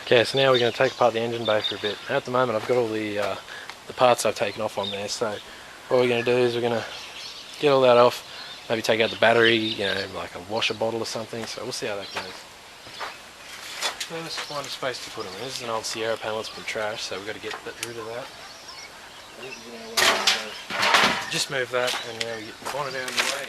Okay, so now we're going to take apart the engine bay for a bit. At the moment I've got all the parts I've taken off on there, so what we're going to do is we're going to get all that off, maybe take out the battery, you know, like a washer bottle or something, so we'll see how that goes. First, find a space to put them in. This is an old Sierra panel that's been trashed, so we've got to get rid of that. Just move that, and now we get the bonnet out of the way.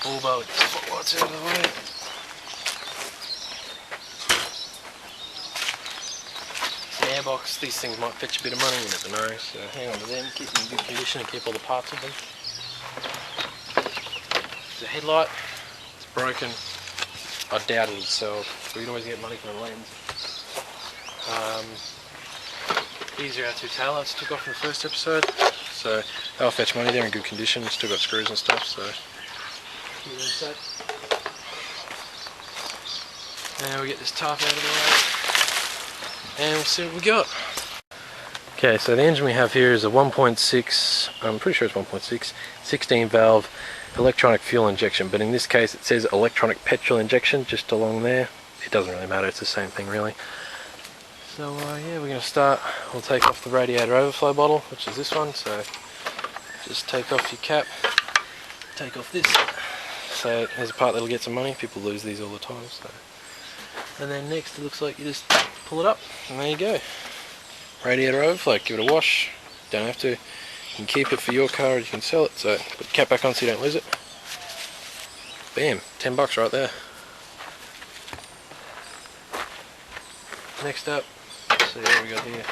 Ball bar with the spotlights out of the way. Airbox, these things might fetch a bit of money, you never know, so hang on to them, keep them in good condition and keep all the parts of them. The headlight, it's broken. I doubt it'll sell, so we can always get money from a lens. These are our two taillights I took off in the first episode, so they'll fetch money. They're in good condition, still got screws and stuff, so keep them safe. Now we get this tarp out of the way, and we'll see what we got. Okay, so the engine we have here is a 1.6, I'm pretty sure it's 1.6, 16 valve electronic fuel injection, but in this case it says electronic petrol injection just along there. It doesn't really matter, it's the same thing really. So yeah, we're going to start. We'll take off the radiator overflow bottle, which is this one, so just take off your cap, take off this. So there's a part that'll get some money, people lose these all the time. So. And then next it looks like you just pull it up, and there you go. Radiator overflow, give it a wash, don't have to. You can keep it for your car or you can sell it, so put the cap back on so you don't lose it. Bam, $10 right there. Next up, see what we got here.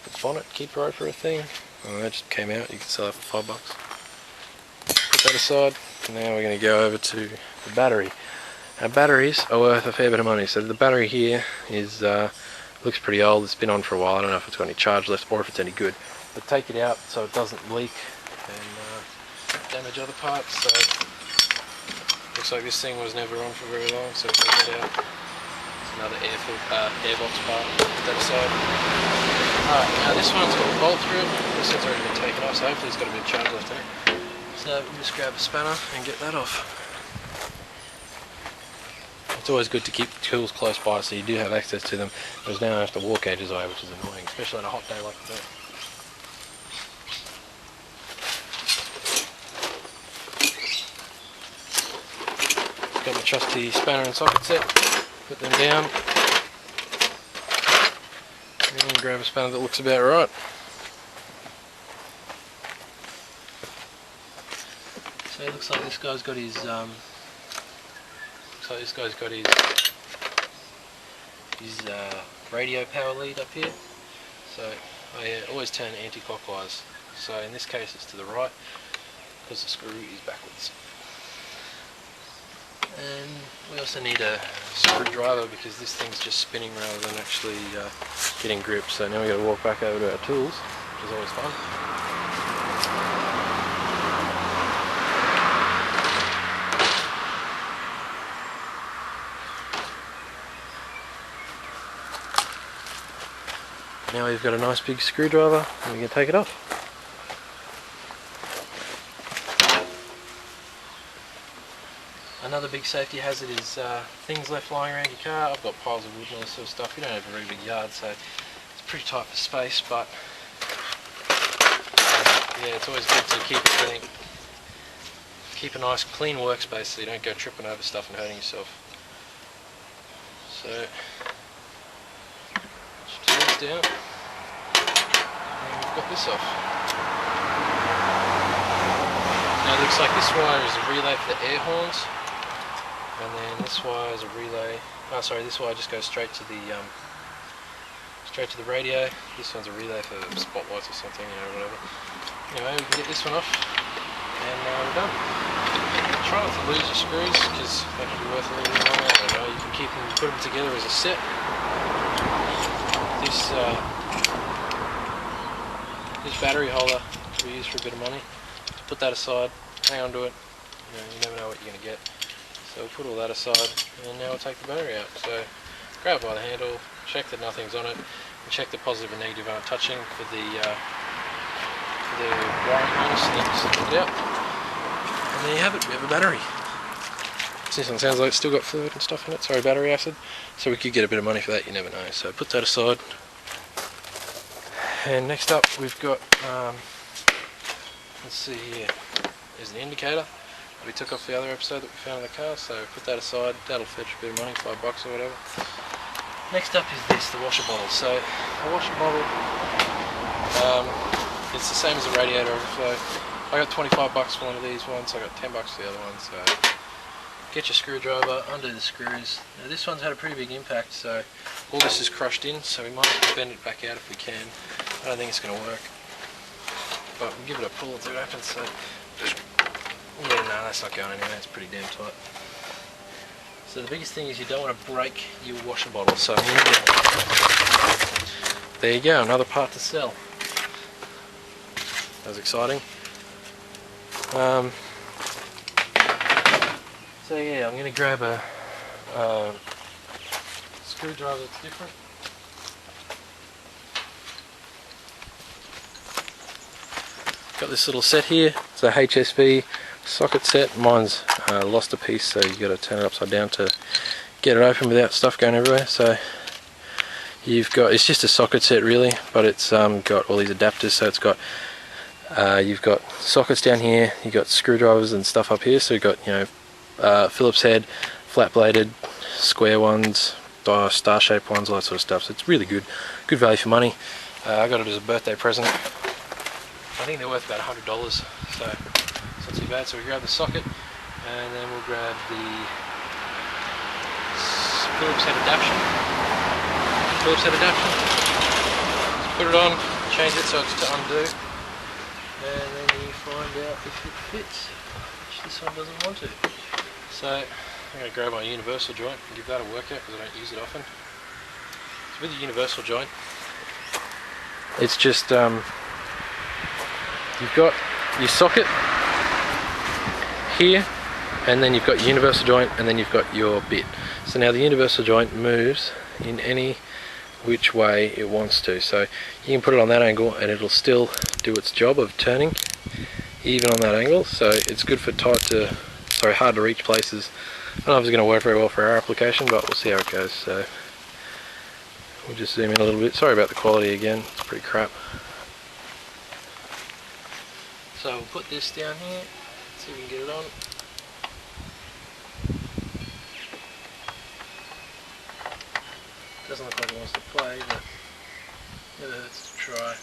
The bonnet keeper for a thing. Oh, that just came out, you can sell that for $5. Put that aside, and now we're going to go over to the battery. Our batteries are worth a fair bit of money, so the battery here is looks pretty old, it's been on for a while, I don't know if it's got any charge left or if it's any good. But take it out so it doesn't leak and damage other parts. So looks like this thing was never on for very long, so take that out. It's another airbox part, put that aside. Alright, now this one's got a bolt through it, this one's already been taken off, so hopefully it's got a bit of charge left in it. So we'll just grab a spanner and get that off. It's always good to keep the tools close by so you do have access to them, because now I have to walk ages away, which is annoying, especially on a hot day like today. Got my trusty spanner and socket set, put them down, and grab a spanner that looks about right. So it looks like this guy's got his radio power lead up here. So I always turn anti-clockwise. So in this case it's to the right because the screw is backwards. And we also need a screwdriver because this thing's just spinning rather than actually getting grip. So now we've got to walk back over to our tools, which is always fun. Now we've got a nice big screwdriver and we can take it off. Another big safety hazard is things left lying around your car. I've got piles of wood and all this sort of stuff. You don't have a very big yard, so it's pretty tight for space, but yeah, it's always good to keep a nice clean workspace so you don't go tripping over stuff and hurting yourself. So just down, and we've got this off. Now it looks like this wire is a relay for the air horns, and then this wire is a relay. Oh, sorry, this wire just goes straight to the radio. This one's a relay for spotlights or something, you know, whatever. Anyway, we can get this one off, and we're done. Try not to lose your screws because they can be worth a little bit more. I don't know. You can keep them, put them together as a set. This battery holder can be used for a bit of money. So put that aside, hang on to it. You never know what you're going to get. So we'll put all that aside, and now we'll take the battery out. So grab it by the handle, check that nothing's on it, and check the positive and negative aren't touching for the wiring harness, and then just lift it out. And there you have it, we have a battery. This one sounds like it's still got fluid and stuff in it, sorry, battery acid. So we could get a bit of money for that, you never know. So put that aside. And next up we've got, let's see here, there's an indicator that we took off the other episode that we found in the car, so put that aside, that'll fetch a bit of money, $5 or whatever. Next up is this, the washer bottle. So a washer bottle, it's the same as a radiator overflow. I got $25 for one of these ones, I got $10 for the other one, so get your screwdriver, undo the screws. Now this one's had a pretty big impact, so all this is crushed in, so we might have to bend it back out if we can. I don't think it's going to work, but we'll give it a pull and see what happens. So, yeah, no, that's not going anywhere, it's pretty damn tight. So the biggest thing is you don't want to break your washer bottle, so there you go, another part to sell. That was exciting. So yeah, I'm going to grab a screwdriver that's different. Got this little set here, it's a HSV socket set. Mine's lost a piece, so you've got to turn it upside down to get it open without stuff going everywhere. So you've got, it's just a socket set really, but it's got all these adapters, so it's got you've got sockets down here, you've got screwdrivers and stuff up here, so you've got, you know, Phillips head, flat bladed, square ones, star shaped ones, all that sort of stuff. So it's really good value for money. I got it as a birthday present. I think they're worth about $100, so it's not too bad. So we grab the socket and then we'll grab the Phillips head adaptation. Just put it on, change it so it's to undo, and then you find out if it fits, which this one doesn't want to. So I'm going to grab my universal joint and give that a workout because I don't use it often. So with the universal joint, it's just you've got your socket here, and then you've got your universal joint, and then you've got your bit. So now the universal joint moves in any which way it wants to. So you can put it on that angle and it'll still do its job of turning even on that angle. So it's good for hard to reach places. I don't know if it's going to work very well for our application, but we'll see how it goes. So we'll just zoom in a little bit. Sorry about the quality again, it's pretty crap. So we'll put this down here, see if we can get it on. Doesn't look like it wants to play, but never hurts to try.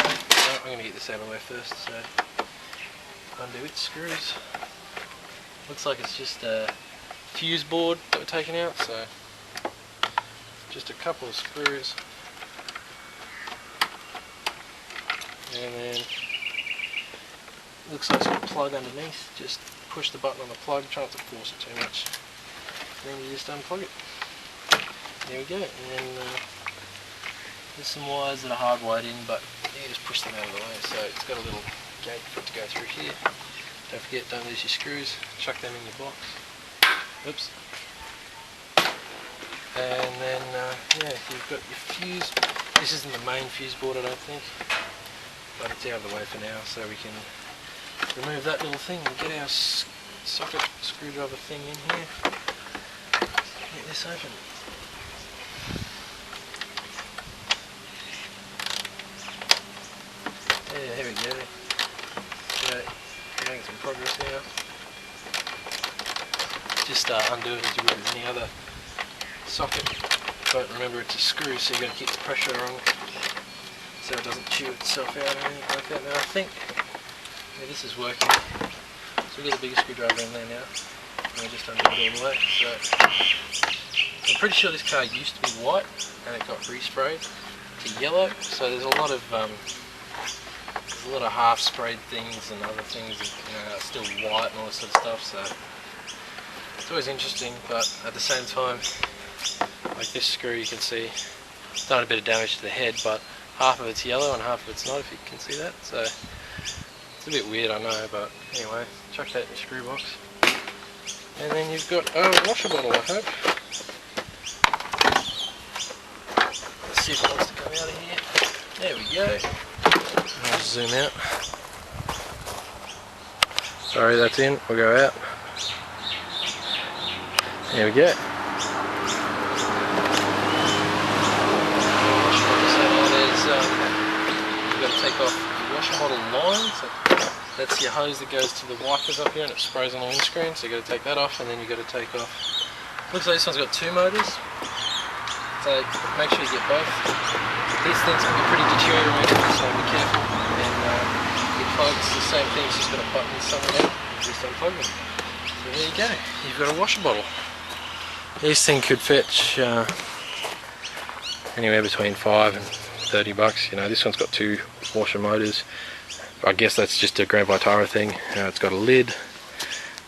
So I'm going to get this out of the way first, so undo its screws. Looks like it's just a fuse board that we're taking out, so just a couple of screws. And then looks like it's got a plug underneath. Just push the button on the plug, try not to force it too much. And then you just unplug it. There we go. And then there's some wires that are hardwired in, but you just push them out of the way. So it's got a little gate for it to go through here. Don't forget, don't lose your screws. Chuck them in your box. Oops. And then yeah, you've got your fuse. This isn't the main fuse board, I don't think, but it's out of the way for now, so we can remove that little thing and get our socket screwdriver thing in here. Get this open. Yeah, here we go. So, we're making some progress now. Just undo it as you would with any other socket, but remember it's a screw, so you've got to keep the pressure on so it doesn't chew itself out or anything like that. Now I think this is working, so we get a bigger screwdriver in there now, and we just undo it all the way. So I'm pretty sure this car used to be white and it got resprayed to yellow, so there's a lot of half sprayed things and other things, still white and all this sort of stuff. So it's always interesting, but at the same time, like this screw, you can see it's done a bit of damage to the head, but half of it's yellow and half of it's not, if you can see that. So it's a bit weird, I know, but anyway, chuck that in your screw box. And then you've got a washer bottle, I hope. Let's see if it wants to come out of here. There we go. I'll zoom out. Sorry, that's in. We'll go out. There we go. You've got to take off the washer bottle line. So that's your hose that goes to the wipers up here and it sprays on the windscreen. So you've got to take that off, and then you've got to take off. Looks like this one's got 2 motors. So make sure you get both. These things can be pretty deteriorating, so be careful. And your plugs, the same thing, it's just got a button somewhere there. Just unplug them. So there you go. You've got a washer bottle. This thing could fetch anywhere between $5 and $30. You know, this one's got 2 washer motors. I guess that's just a Grand Vitara thing. It's got a lid.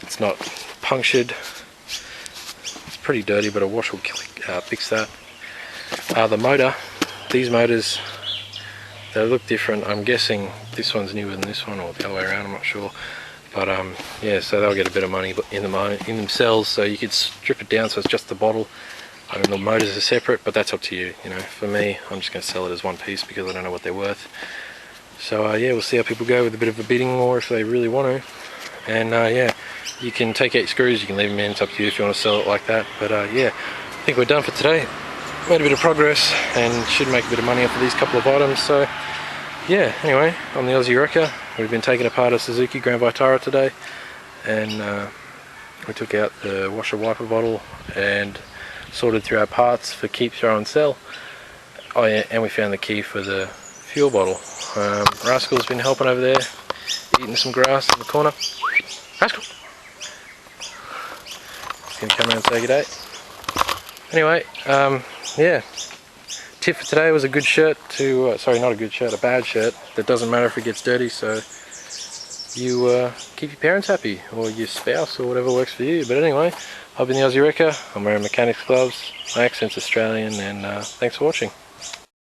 It's not punctured. It's pretty dirty, but a wash will fix that. The motor, these motors, they look different. I'm guessing this one's newer than this one, or the other way around, I'm not sure. But yeah, so they'll get a bit of money in themselves. So you could strip it down so it's just the bottle. I mean, the motors are separate, but that's up to you. You know, for me, I'm just going to sell it as one piece because I don't know what they're worth. So yeah, we'll see how people go with a bit of a bidding war if they really want to. And yeah, you can take out your screws, you can leave them in. It's up to you if you want to sell it like that. But yeah, I think we're done for today. Made a bit of progress and should make a bit of money off of these couple of items. So yeah, anyway, I'm the Aussie Wrecker. We've been taking apart a Suzuki Grand Vitara today, and we took out the washer wiper bottle and sorted through our parts for keep, throw and sell. Oh yeah, and we found the key for the fuel bottle. Rascal's been helping over there, eating some grass in the corner. Rascal! He's gonna come around and say good day. Anyway, yeah. Tip for today was a good shirt to, sorry, not a good shirt, a bad shirt. That doesn't matter if it gets dirty, so you keep your parents happy, or your spouse, or whatever works for you. But anyway, I've been the Aussie Wrecker. I'm wearing mechanics gloves. My accent's Australian, and thanks for watching.